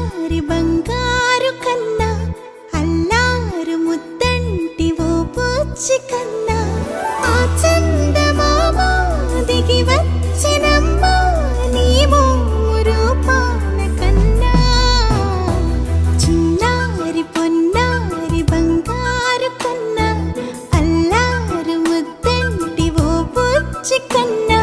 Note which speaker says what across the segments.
Speaker 1: చిన్నారి బంగారు కన్నా అల్లారు ముద్దంటి ఓ పూచి కన్నా ఆ చందమామ దిగి వచ్చినమ్మా నీ రూపాల కన్నా చిన్నారి పొన్నారి బంగారు కన్నా అల్లారు ముద్దంటి ఓ పూచి కన్నా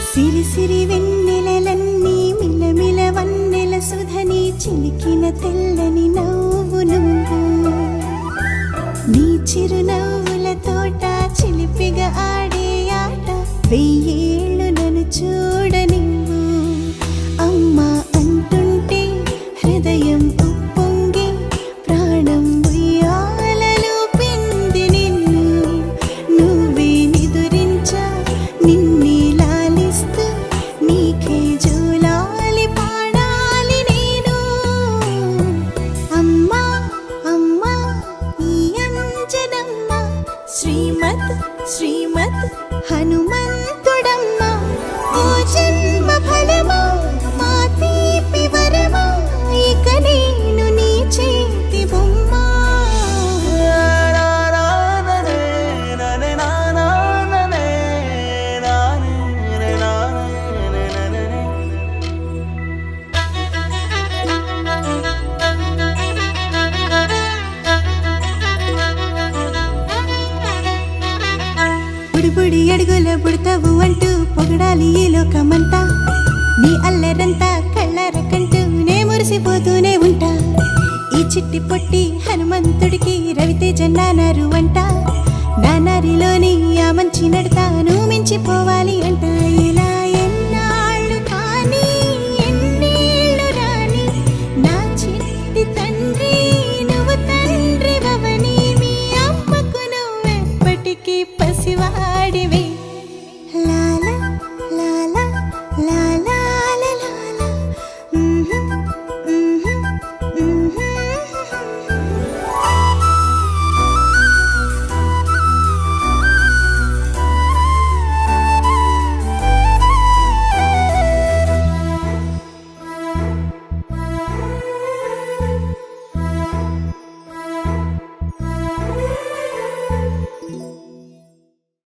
Speaker 1: సిరి సిరి వెన్నెలలన్నీ మిలమిల వన్నెల సుధని చిలికిన తెల్లని నవ్వు నువ్వు నీ చిరునవ్వుల తోట చిలిపిగా ఆడే ఆట వెయ్యేళ్ళు నన్ను చూడనివ్వు అమ్మా అంటుంటే హృదయం ఉప్పొంగి ప్రాణం ఉయ్యాలలో పిండి నిన్ను నువ్వే నిదురించా నిన్నే నీకే జోలాలి పాడాలి నేను అమ్మా అమ్మా ఈ అంజనమ్మ శ్రీమత్ శ్రీమత్ హనుమంతుడమ్మ ఓ జన్మ ఫలమా మా తీపి వరమా ఇక నేను నీ చేతి బొమ్మ బుడి అడుగుల బుడతావు అంటూ పొగడాలి ఈ లోకమంతా నీ అల్లరంతా కళ్ళారకంటూ నే మురిసిపోతూనే ఉంటా ఈ చిట్టి పొట్టి హనుమంతుడికి రవితేజ నానారు అంట నానారిలోని ఆ మంచి నడతాను మించిపోవాలి అంట ఇలా ఎన్నాళ్ళు కానీ ఎన్నేళ్ళు రాని నా చిట్టి తండ్రి